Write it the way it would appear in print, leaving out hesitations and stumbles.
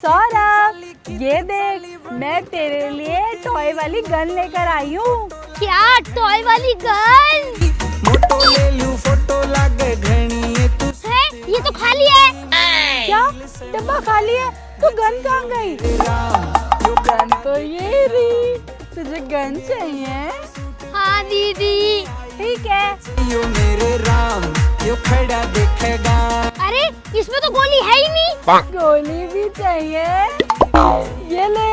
सौरभ, ये देख, मैं तेरे लिए टॉय वाली गन लेकर आई हूँ। क्या टॉय वाली गन? मोटो ले लूं फोटो लागे घनी है तू है? ये तो खाली है। क्या डब्बा खाली है? तो गन कहाँ गई? गन तो ये रही। तुझे गन चाहिए? हाँ दीदी। ठीक है। यो मेरे राम यो खड़ा देखेगा। अरे इसमें तो गोली है ही नहीं। गोली भी चाहिए? ये ले।